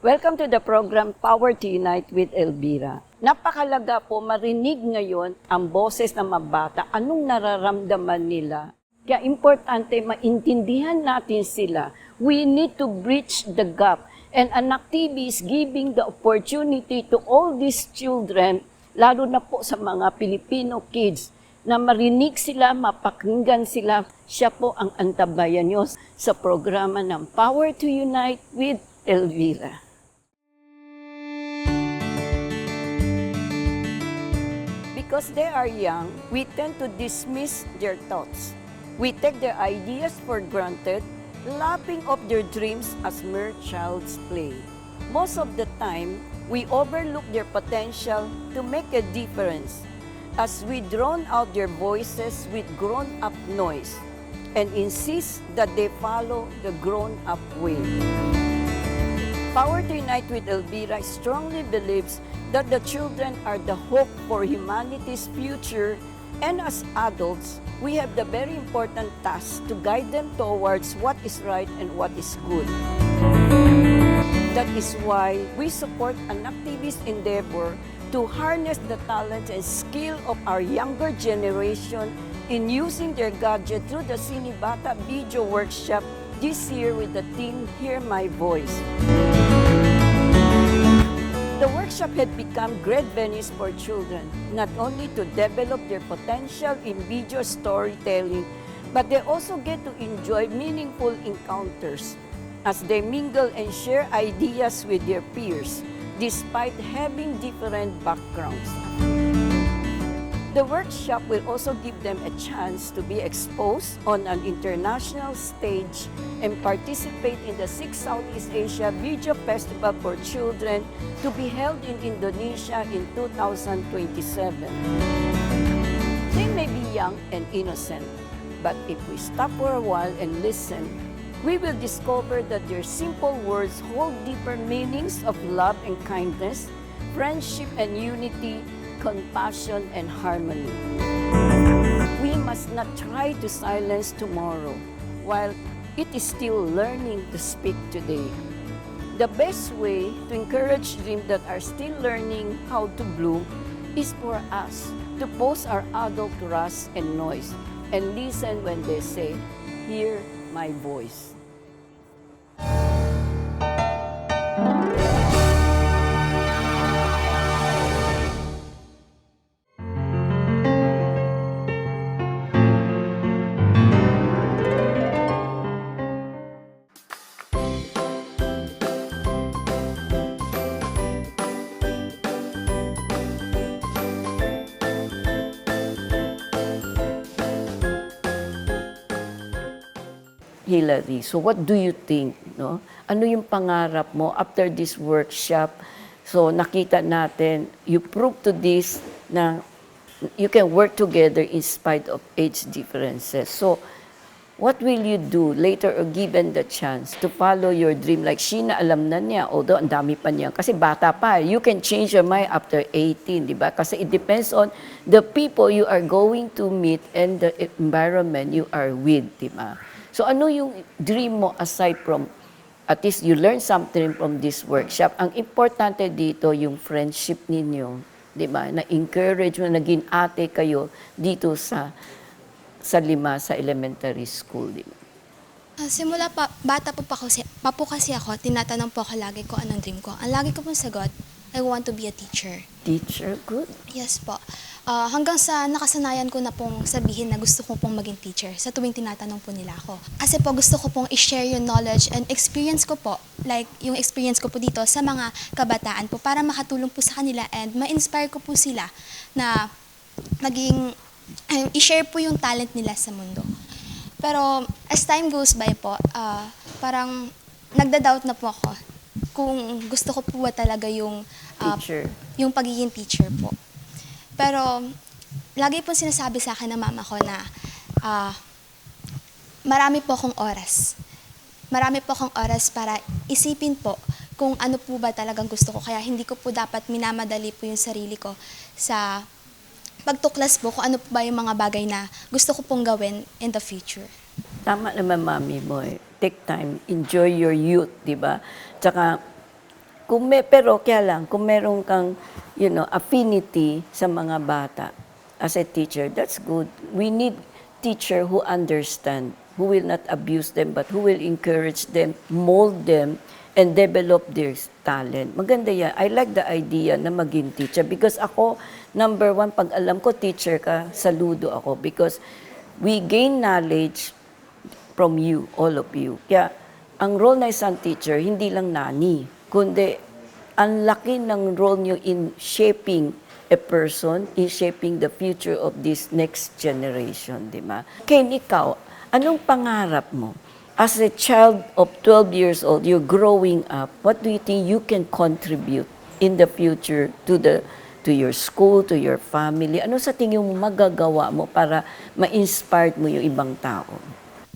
Welcome to the program Power to Unite with Elvira. Napakalaga po marinig ngayon ang boses ng mga bata, anong nararamdaman nila. Kaya importante maintindihan natin sila. We need to bridge the gap. And Anak TV is giving the opportunity to all these children, lalo na po sa mga Filipino kids, na marinig sila, mapakinggan sila. Siya po ang antabayan nyo sa programa ng Power to Unite with Elvira. Because they are young, we tend to dismiss their thoughts. We take their ideas for granted, lapping off their dreams as mere child's play. Most of the time, we overlook their potential to make a difference as we drown out their voices with grown-up noise and insist that they follow the grown-up way. Power to Unite with Elvira strongly believes that the children are the hope for humanity's future, and as adults, we have the very important task to guide them towards what is right and what is good. That is why we support Anak TV's endeavor to harness the talent and skill of our younger generation in using their gadget through the Sinibata Video Workshop this year with the theme Hear My Voice. The workshop had become great venues for children, not only to develop their potential in video storytelling, but they also get to enjoy meaningful encounters as they mingle and share ideas with their peers, despite having different backgrounds. The workshop will also give them a chance to be exposed on an international stage and participate in the 6th Southeast Asia Video Festival for Children to be held in Indonesia in 2027. They may be young and innocent, but if we stop for a while and listen, we will discover that their simple words hold deeper meanings of love and kindness, friendship and unity, compassion and harmony. We must not try to silence tomorrow while it is still learning to speak today. The best way to encourage dreams that are still learning how to bloom is for us to pause our adult rush and noise and listen when they say, "Hear my voice." Hillary, so what do you think? No? Ano yung pangarap mo after this workshop? So nakita natin, you prove to this na you can work together in spite of age differences. So what will you do later or given the chance to follow your dream? Like Sheena, alam na niya, although ang dami pa niya. Kasi bata pa, you can change your mind after 18, di ba? Kasi it depends on the people you are going to meet and the environment you are with, di ba? So ano yung dream mo aside from, at least you learn something from this workshop? Ang importante dito yung friendship ninyo, di ba? Na-encourage mo, naging ate kayo dito sa Lima, sa elementary school, di ba? Simula pa, bata pa po kasi ako, tinatanong po ako lagi ko anong dream ko. Ang lagi ko pong sagot, I want to be a teacher. Teacher, good. Yes po. Hanggang sa nakasanayan ko na pong sabihin na gusto ko pong maging teacher sa tuwing tinatanong po nila ako. Kasi po gusto ko pong i-share yung knowledge and experience ko po, like yung experience ko po dito sa mga kabataan po para makatulong po sa kanila and ma-inspire ko po sila na maging, i-share po yung talent nila sa mundo. Pero as time goes by po, parang nagda-doubt na po ako kung gusto ko po ba talaga yung Teacher. yung pagiging teacher po. Pero lagi po sinasabi sa akin ng mama ko na marami po akong oras. Marami po akong oras para isipin po kung ano po ba talagang gusto ko. Kaya hindi ko po dapat minamadali po yung sarili ko sa pagtuklas po kung ano po ba yung mga bagay na gusto ko pong gawin in the future. Tama naman, mami mo eh. Take time, enjoy your youth, di ba? Tsaka, Pero kaya lang, kung meron kang, affinity sa mga bata as a teacher, that's good. We need teacher who understand, who will not abuse them, but who will encourage them, mold them, and develop their talent. Maganda yan. I like the idea na maging teacher because ako, number one, pag alam ko teacher ka, saludo ako because we gain knowledge from you, all of you. Kaya, ang role na isang teacher, hindi lang nani, kundi ang laki ng role nyo in shaping a person, in shaping the future of this next generation, di ba? Ken, ikaw, anong pangarap mo? As a child of 12 years old, you're growing up, what do you think you can contribute in the future to your school, to your family? Ano sa tingin mo magagawa mo para ma-inspire mo yung ibang tao?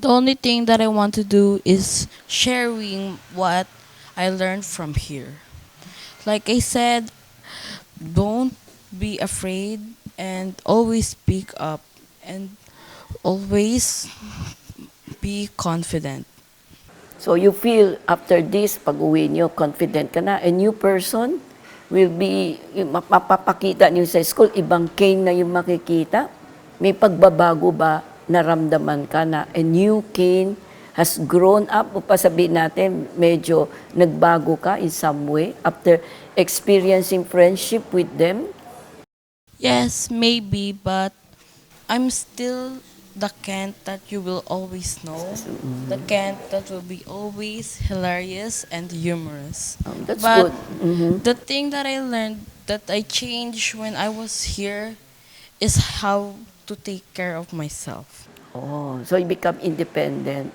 The only thing that I want to do is sharing what I learned from here. Like I said, don't be afraid and always speak up and always be confident. So you feel after this, pag-uwi nyo, confident ka na, a new person will be, mapapakita niyo sa school, ibang Kane na yung makikita. May pagbabago ba naramdaman ka na a new Kane has grown up? O pa sabihin natin, medyo nagbago ka in some way after experiencing friendship with them? Yes, maybe, but I'm still the Kent that you will always know. The Kent that will be always hilarious and humorous. That's But good. Mhm. the thing that I learned that I changed when I was here is how to take care of myself. Oh, so you become independent.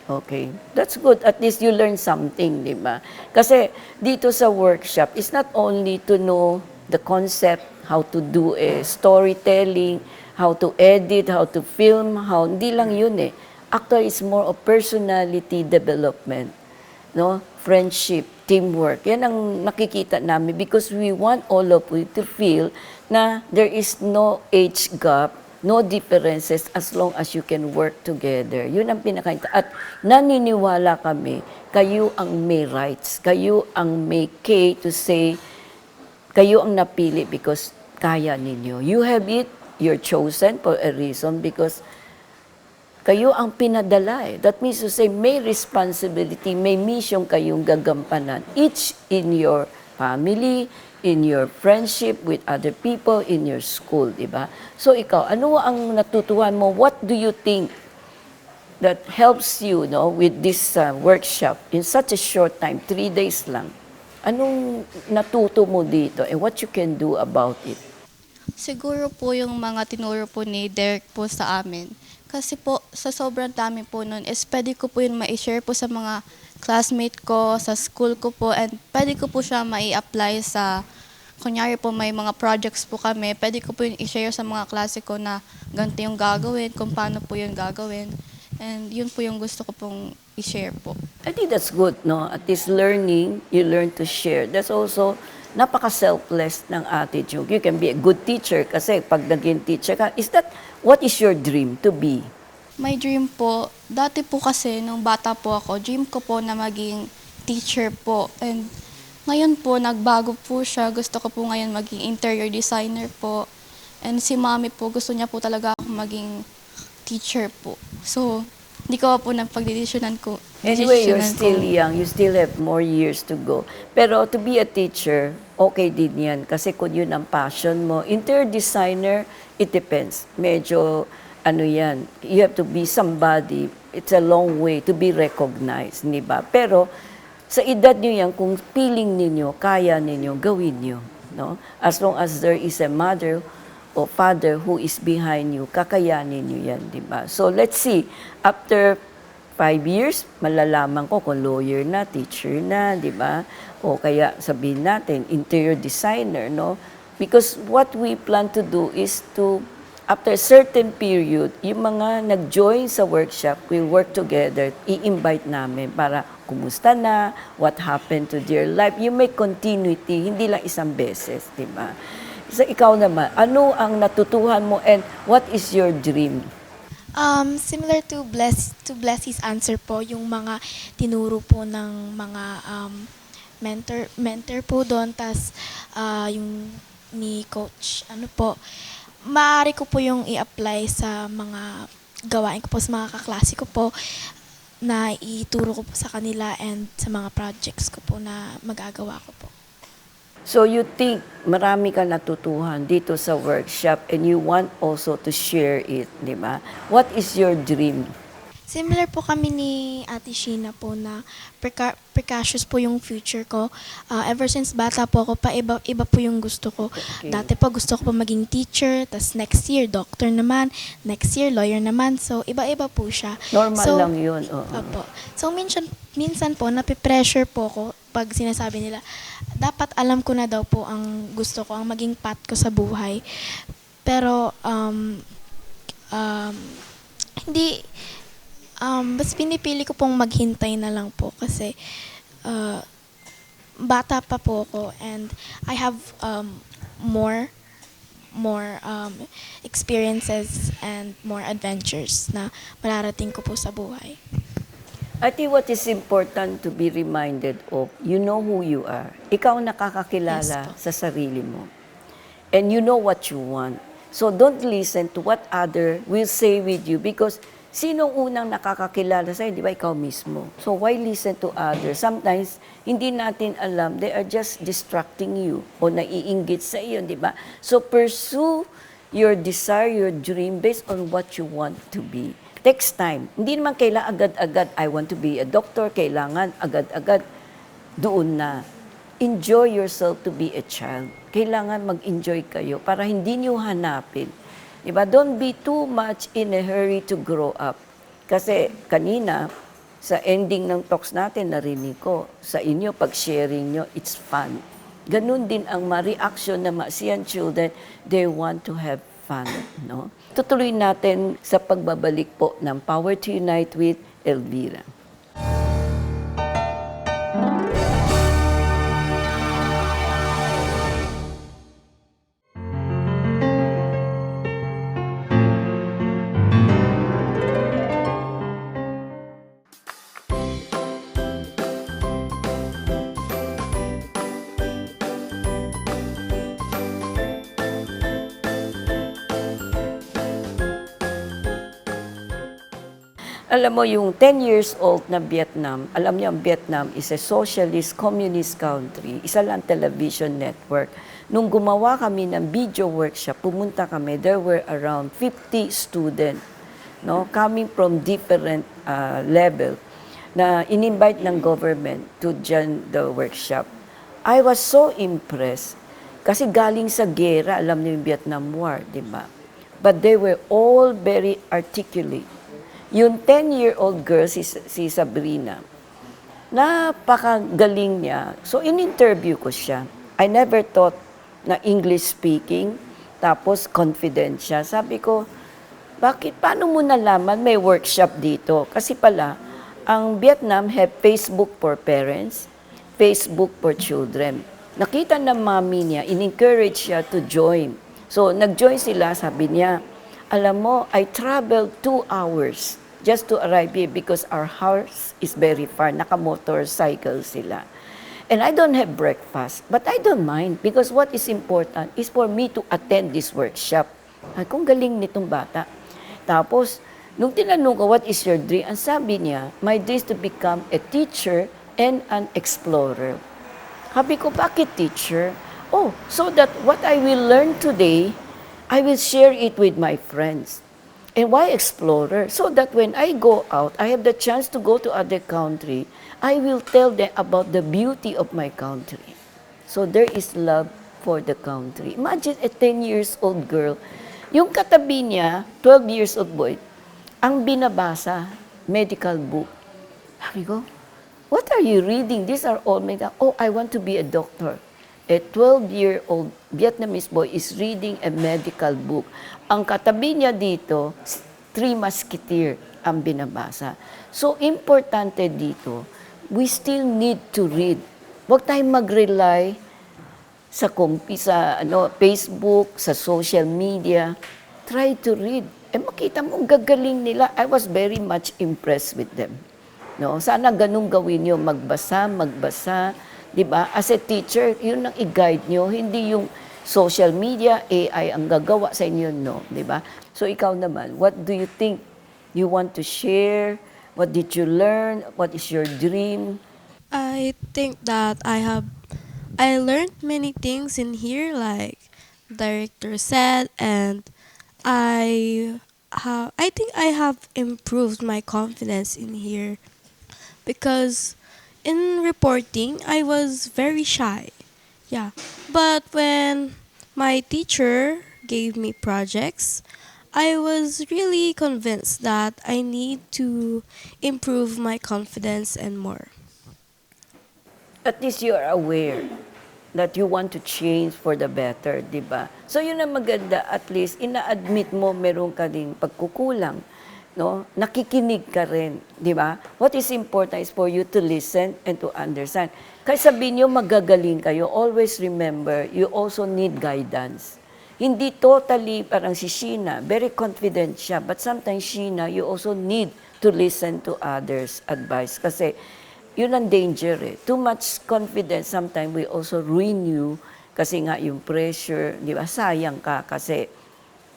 Okay. That's good. At least you learn something, di ba? Kasi dito sa workshop, it's not only to know the concept, how to do a storytelling, how to edit, how to film, hindi lang yun eh. Actually, it's more of personality development, no? Friendship, teamwork. Yan ang nakikita namin because we want all of you to feel na there is no age gap, no differences as long as you can work together. Yun ang pinakainta. At naniniwala kami, kayo ang may rights, kayo ang may K to say, kayo ang napili because kaya ninyo. You have it, you're chosen for a reason because kayo ang pinadala eh. That means to say, may responsibility, may mission kayong gagampanan. Each in your family, in your friendship with other people, in your school, di ba? So ikaw, ano ang natutuhan mo? What do you think that helps you, no, with this workshop in such a short time, 3 days lang? Anong natuto mo dito and what you can do about it? Siguro po yung mga tinuro po ni Derek po sa amin. Kasi po, sa sobrang dami po nun, is pwede ko po yun ma-share po sa mga classmate ko, sa school ko po, and pwede ko po siya ma-apply sa, kunyari po may mga projects po kami, pwede ko po yun i-share sa mga klase ko na ganito yung gagawin, kung paano po yun gagawin. And yun po yung gusto ko pong i-share po. I think that's good, no? At least learning, you learn to share. That's also napaka-selfless ng attitude. You can be a good teacher kasi pag naging teacher ka, what is your dream to be? My dream po, dati po kasi nung bata po ako, dream ko po na maging teacher po. And ngayon po, nagbago po siya. Gusto ko po ngayon maging interior designer po. And si mami po, gusto niya po talaga ako maging teacher po. So, hindi ko po napagdedesisyonan ko. Anyway, you're desisyonan still ko. young. You still have more years to go. Pero to be a teacher, okay din yan. Kasi kung yun ang passion mo. Interior designer, it depends. Medyo, yan, you have to be somebody. It's a long way to be recognized, di ba? Pero sa edad nyo yan, kung feeling ninyo, kaya ninyo, gawin nyo. No? As long as there is a mother o father who is behind you, kakayanin nyo yan, di ba? So let's see, after 5 years, malalaman ko kung lawyer na, teacher na, di ba? O kaya sabihin natin, interior designer, no? Because what we plan to do is to, after a certain period, yung mga nag-join sa workshop, we'll work together, i-invite namin para kumusta na, what happened to their life. You make continuity, hindi lang isang beses, di ba? So ikaw naman, ano ang natutuhan mo and what is your dream? Similar to Blessie's answer po, yung mga tinuro po ng mga mentor po doon. Tas yung ni coach, ano po, maaari ko po yung i-apply sa mga gawain ko po sa mga kaklase ko po na ituro ko po sa kanila and sa mga projects ko po na magagawa ko po. So you think marami ka natutuhan dito sa workshop and you want also to share it, di ba? What is your dream? Similar po kami ni Ate Sheena po na precocious po yung future ko. Ever since bata po ako pa, iba po yung gusto ko. Okay. Dati po gusto ko po maging teacher, tas next year doctor naman, next year lawyer naman. So iba-iba po siya. Normal So, lang yun. Oo. Opo. So minsan po napipressure po ako pag sinasabi nila, dapat alam ko na daw po ang gusto ko, ang maging path ko sa buhay. Pero hindi, mas pinipili ko pong maghintay na lang po kasi bata pa po ako and I have more experiences and more adventures na mararating ko po sa buhay. I think what is important to be reminded of, you know who you are. Ikaw nakakakilala Yes po. sa sarili mo. And you know what you want. So don't listen to what other will say with you because sinong unang nakakakilala sa'yo? Di ba ikaw mismo? So why listen to others? Sometimes, hindi natin alam, they are just distracting you o naiinggit sa iyo, di ba? So pursue your desire, your dream based on what you want to be. Takes time. Hindi naman kailangan agad-agad, I want to be a doctor, kailangan agad-agad doon na. Enjoy yourself to be a child. Kailangan mag-enjoy kayo para hindi niyo hanapin. Diba? Don't be too much in a hurry to grow up. Kasi kanina, sa ending ng talks natin, narinig ko, sa inyo, pag sharing nyo, it's fun. Ganun din ang ma-reaction ng Maasiyan children, they want to have fun. No? Tutuloy natin sa pagbabalik po ng Power to Unite with Elvira. Alam mo, yung 10 years old na Vietnam, alam niyo ang Vietnam is a socialist communist country, isa lang television network. Nung gumawa kami ng video workshop, pumunta kami, there were around 50 students, no, coming from different level na in-invite ng government to join the workshop. I was so impressed kasi galing sa gera, alam niyo yung Vietnam War, di ba? But they were all very articulate. Yung 10-year-old girl, si Sabrina, napakagaling niya. So, in-interview ko siya. I never thought na English speaking, tapos confident siya. Sabi ko, paano mo nalaman may workshop dito? Kasi pala, ang Vietnam have Facebook for parents, Facebook for children. Nakita ng mami niya, in-encourage siya to join. So, nag-join sila, sabi niya, alam mo, I traveled 2 hours just to arrive here because our house is very far. Naka-motorcycle sila. And I don't have breakfast, but I don't mind because what is important is for me to attend this workshop. Ay, kung galing nitong bata. Tapos, nung tinanong ko, what is your dream? Ang sabi niya, my dream is to become a teacher and an explorer. Sabi ko, bakit teacher? Oh, so that what I will learn today, I will share it with my friends. And why explorer? So that when I go out, I have the chance to go to other country, I will tell them about the beauty of my country. So there is love for the country. Imagine a 10 years old girl. Yung katabi niya, 12 years old boy, ang binabasa, medical book. Sabi ko, what are you reading? These are all medical. Oh, I want to be a doctor. A 12-year-old Vietnamese boy is reading a medical book. Ang katabi niya dito, Three Musketeers ang binabasa. So, importante dito, we still need to read. Huwag tayong mag-rely sa Facebook, sa social media. Try to read. Makita mo, gagaling nila. I was very much impressed with them. No? Sana ganun gawin nyo, magbasa, 'Di ba? As a teacher, yun ang i-guide nyo, hindi yung social media, AI ang gagawa sa inyo, no? 'Di ba? So ikaw naman, what do you think you want to share? What did you learn? What is your dream? I think that I learned many things in here, like director said, and I think I have improved my confidence in here because in reporting I was very shy. Yeah. But when my teacher gave me projects, I was really convinced that I need to improve my confidence and more. At least you are aware that you want to change for the better, di ba? So yun ang maganda, at least ina-admit mo meron ka ding pagkukulang, no? Nakikinig ka rin, di ba? What is important is for you to listen and to understand. Kaya sabihin nyo magagaling kayo, always remember, you also need guidance. Hindi totally parang si Sheena, very confident siya, but sometimes Sheena, you also need to listen to others' advice kasi yun ang danger eh. Too much confidence, sometimes we also ruin you kasi nga yung pressure, di ba? Sayang ka kasi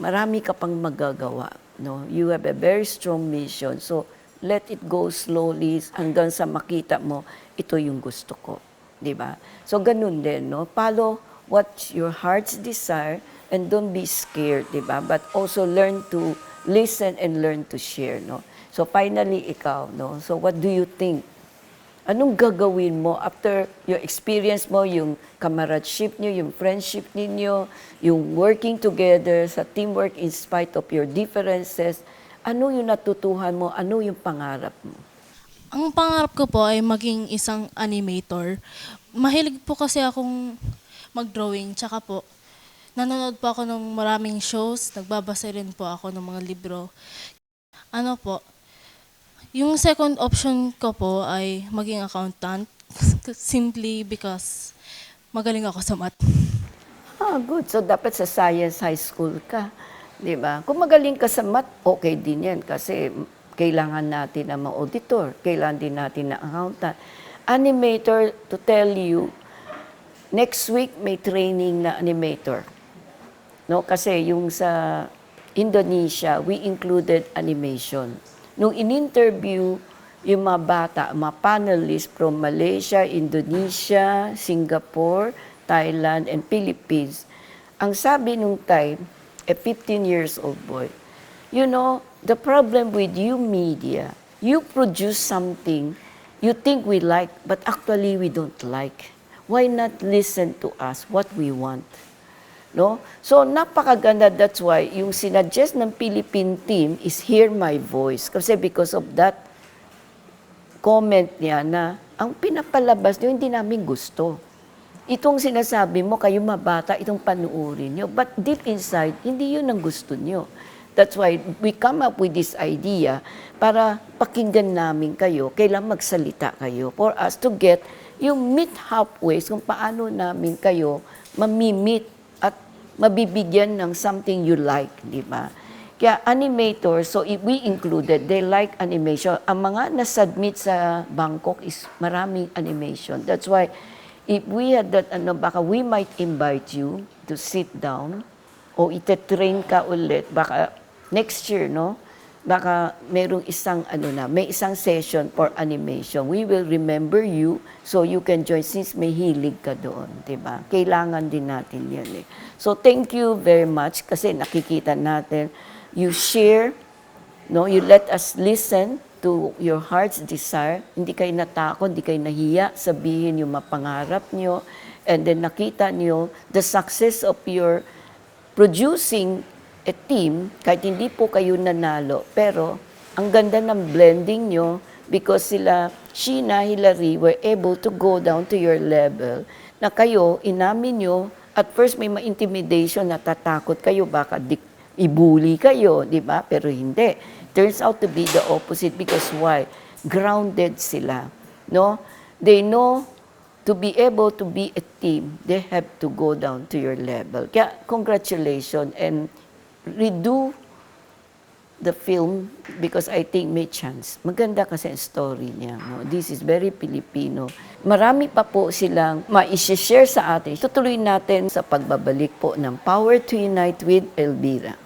marami ka pang magagawa. No? You have a very strong mission. So, let it go slowly hanggang sa makita mo, ito yung gusto ko. Di ba? So, ganun din. No? Follow what your heart's desire and don't be scared. Di ba? But also learn to listen and learn to share. No? So, finally, ikaw. No? So, what do you think? Anong gagawin mo after your experience mo, yung comradeship nyo, yung friendship ninyo, yung working together sa teamwork in spite of your differences, ano yung natutuhan mo, ano yung pangarap mo? Ang pangarap ko po ay maging isang animator. Mahilig po kasi akong mag-drawing, tsaka po, nanonood po ako ng maraming shows, nagbabasa rin po ako ng mga libro. Ano po, yung second option ko po ay maging accountant simply because magaling ako sa math. Ah, good. So, dapat sa science high school ka. Di ba? Kung magaling ka sa math, okay din yan kasi kailangan natin ng mga auditor, kailangan din natin ng accountant. Animator, to tell you, next week may training na animator. No? Kasi yung sa Indonesia, we included animation. Nung in-interview yung mga bata, mga panelists from Malaysia, Indonesia, Singapore, Thailand, and Philippines, ang sabi nung time, a 15 years old boy, you know, the problem with you media, you produce something you think we like, but actually we don't like. Why not listen to us what we want? No? So, napakaganda. That's why yung sinuggest ng Philippine team is Hear My Voice. Kasi because of that comment niya na ang pinapalabas niyo, hindi namin gusto. Itong sinasabi mo, kayo mabata, itong panuurin niyo. But deep inside, hindi yun ang gusto niyo. That's why we come up with this idea para pakinggan namin kayo, kailan magsalita kayo for us to get yung meet halfway kung paano namin kayo mamimit at mabibigyan ng something you like, di ba? Kaya animator, so if we included, they like animation. Ang mga nasubmit sa Bangkok is maraming animation. That's why, if we had that, baka we might invite you to sit down o ite-train ka ulit, baka next year, no? Baka merong isang, may isang session for animation. We will remember you so you can join since may hilig ka doon, di ba? Kailangan din natin yan eh. So thank you very much kasi nakikita natin, you share, no? You let us listen to your heart's desire. Hindi kayo natakot, hindi kayo nahiya, sabihin yung mapangarap nyo, and then nakita nyo the success of your producing a team, kahit hindi po kayo nanalo, pero ang ganda ng blending nyo because sila, Sheena, Hilary, were able to go down to your level na kayo, inamin nyo, at first may ma-intimidation, natatakot kayo, baka ibuli kayo, di ba? Pero hindi. Turns out to be the opposite because why? Grounded sila. No? They know to be able to be a team, they have to go down to your level. Kaya congratulations and redo the film because I think may chance. Maganda kasi ang story niya. No? This is very Filipino. Marami pa po silang ma-share sa atin. Tutuloy natin sa pagbabalik po ng Power to Unite with Elvira.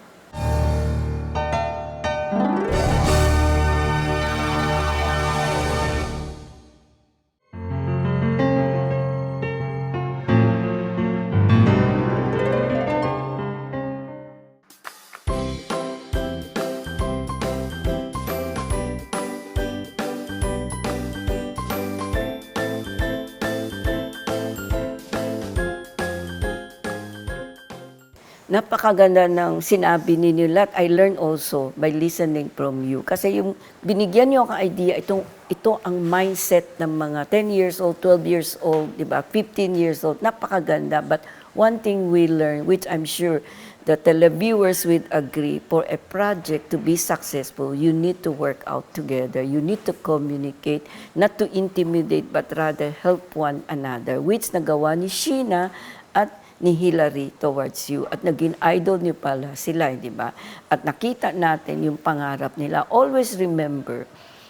Napakaganda ng sinabi ninyo lahat. I learned also by listening from you. Kasi yung binigyan niyo ang idea, ito ang mindset ng mga 10 years old, 12 years old, di ba? 15 years old. Napakaganda. But one thing we learn, which I'm sure the televiewers will agree, for a project to be successful, you need to work out together. You need to communicate, not to intimidate, but rather help one another, which nagawa ni Sheena at ni Hilary towards you. At naging idol niyo pala sila, di ba? At nakita natin yung pangarap nila. Always remember,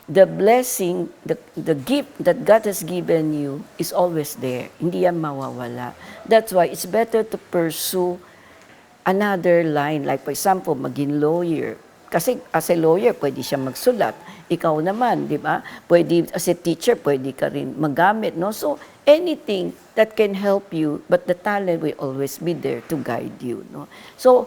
the blessing, the gift that God has given you is always there. Hindi yan mawawala. That's why it's better to pursue another line. Like for example, maging lawyer. Kasi as a lawyer, pwede siya magsulat. Ikaw naman, di ba? Pwede, as a teacher, pwede ka rin magamit, no? So, anything that can help you, but the talent will always be there to guide you, no? So,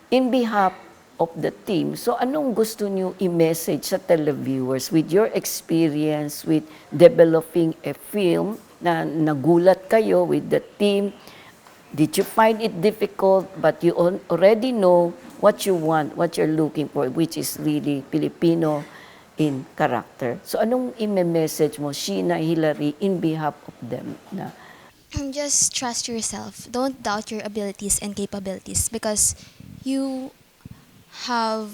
in behalf of the team, so anong gusto niyo i-message sa televiewers with your experience with developing a film na nagulat kayo with the team? Did you find it difficult, but you already know what you want, what you're looking for, which is really Filipino in character? So anong i-message mo, Sheena, Hilary, in behalf of them? Na Just trust yourself. Don't doubt your abilities and capabilities because you have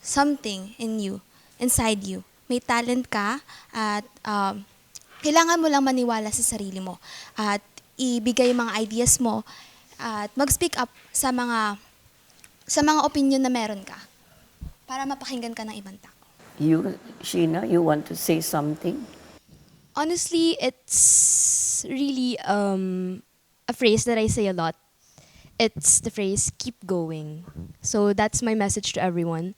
something in you, inside you. May talent ka at kailangan mo lang maniwala sa sarili mo at ibigay yung mga ideas mo at mag-speak up sa mga opinion na meron ka para mapakinggan ka ng ibang tao. you, Sheena, you want to say something? Honestly, it's really a phrase that I say a lot. It's the phrase, keep going. So that's my message to everyone.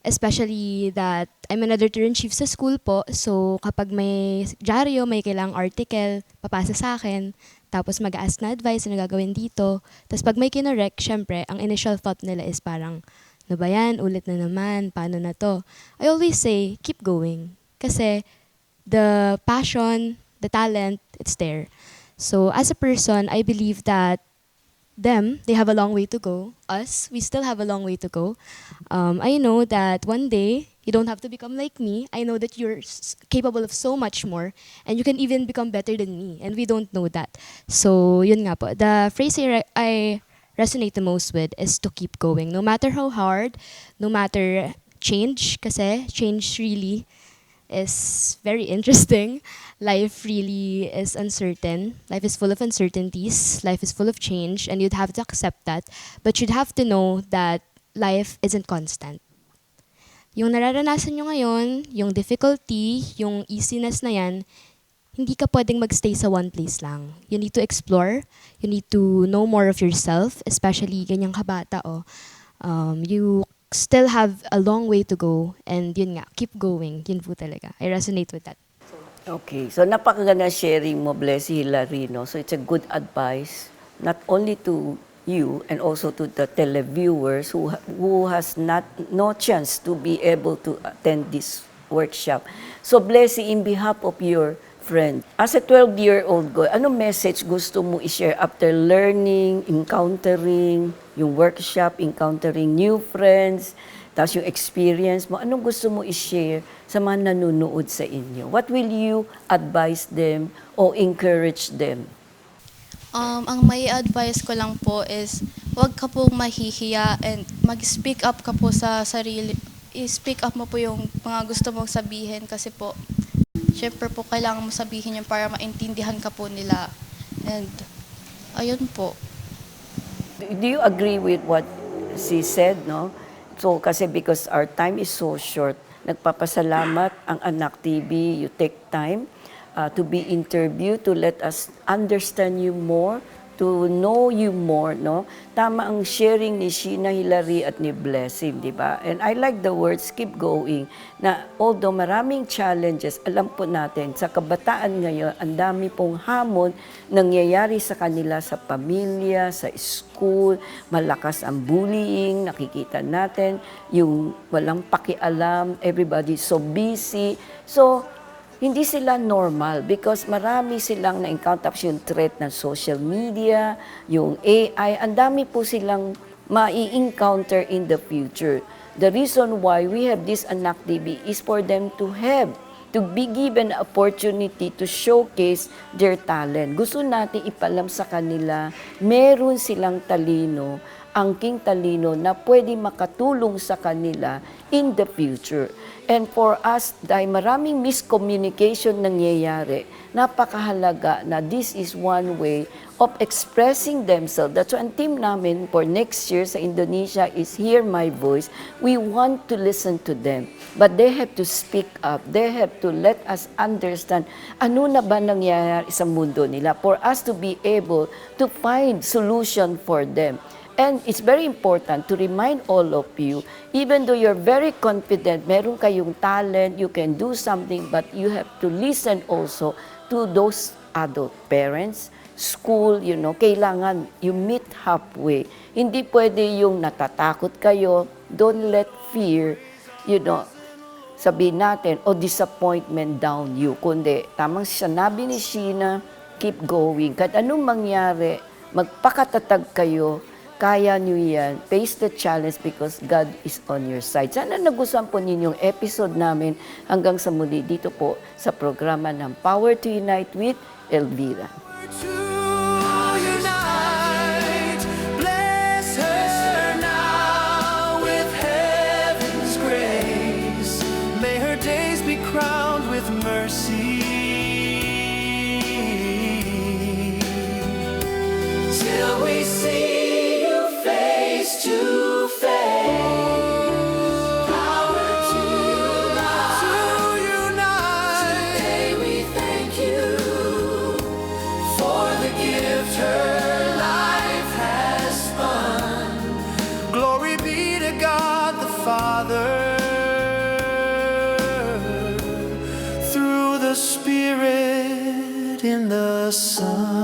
Especially that I'm an editor-in-chief sa school po. So kapag may dyaryo, may kailangang article, papasa sa akin. Tapos mag-ask na advice na gagawin dito. Tapos pag may kinorek, syempre, ang initial thought nila is parang, ano ba yan? Ulit na naman. Paano na to? I always say, keep going. Kasi the passion, the talent, it's there. So as a person, I believe that they have a long way to go. Us, we still have a long way to go. I know that one day, you don't have to become like me. I know that you're capable of so much more. And you can even become better than me. And we don't know that. So, yun nga po. The phrase I resonate the most with is to keep going. No matter how hard, no matter change, kasi change really is very interesting. Life really is uncertain. Life is full of uncertainties. Life is full of change, and you'd have to accept that. But you'd have to know that life isn't constant. Yung nararanasan nyo ngayon, yung difficulty, yung easiness na yan, hindi ka pwedeng magstay sa one place lang. You need to explore. You need to know more of yourself, especially ganyang kabata. You still have a long way to go, and yun nga, keep going. Yun po talaga. I resonate with that. Okay, so napakaganda sharing mo, Blessy, Hilary, no? So it's a good advice, not only to you and also to the televiewers who has no chance to be able to attend this workshop. So Blessy, in behalf of your friend, as a 12-year-old girl, ano message gusto mo i-share after learning, encountering yung workshop, encountering new friends, tapos yung experience mo, anong gusto mo i-share sa mga nanonood sa inyo? What will you advise them or encourage them? Ang may advice ko lang po is huwag ka pong mahihiya and mag-speak up ka po sa sarili. I-speak up mo po yung mga gusto mong sabihin kasi po, syempre po kailangan mo sabihin yun para maintindihan ka po nila. And ayun po. Do you agree with what she said, no? So kasi because our time is so short, nagpapasalamat ang Anak TV. You take time to be interviewed, to let us understand you more, to know you more, no? Tama ang sharing ni Sheena, Hilary at ni Blessing, di ba? And I like the words, keep going, na although maraming challenges, alam po natin, sa kabataan ngayon, ang dami pong hamon nangyayari sa kanila sa pamilya, sa school, malakas ang bullying, nakikita natin, yung walang pakialam, everybody so busy. So, hindi sila normal because marami silang na-encounter yung threat ng social media, yung AI, ang dami po silang mai-encounter in the future. The reason why we have this Anak TV is for them to be given opportunity to showcase their talent. Gusto natin ipalam sa kanila, meron silang talino, angking talino na pwede makatulong sa kanila in the future. And for us, dahil maraming miscommunication nangyayari, napakahalaga na this is one way of expressing themselves. That's why ang team namin for next year sa Indonesia is Hear My Voice. We want to listen to them. But they have to speak up. They have to let us understand ano na ba nangyayari sa mundo nila for us to be able to find solution for them. And it's very important to remind all of you, even though you're very confident, meron kayong talent, you can do something, but you have to listen also to those adult parents, school, kailangan you meet halfway. Hindi pwede yung natatakot kayo, don't let fear, sabihin natin, o disappointment down you. Kundi, tamang sinabi ni Sheena, keep going. Kahit anong mangyari, magpakatatag kayo, kaya nyo yan. Face the challenge because God is on your side. Sana nagustuhan po ninyong episode namin hanggang sa muli dito po sa programa ng Power to Unite with Elvira. To unite, bless her now with heaven's grace. May her days be crowned with mercy. Till we see to face. Power to unite. Today we thank you for the gift her life has spun. Glory be to God the Father through the Spirit in the Son.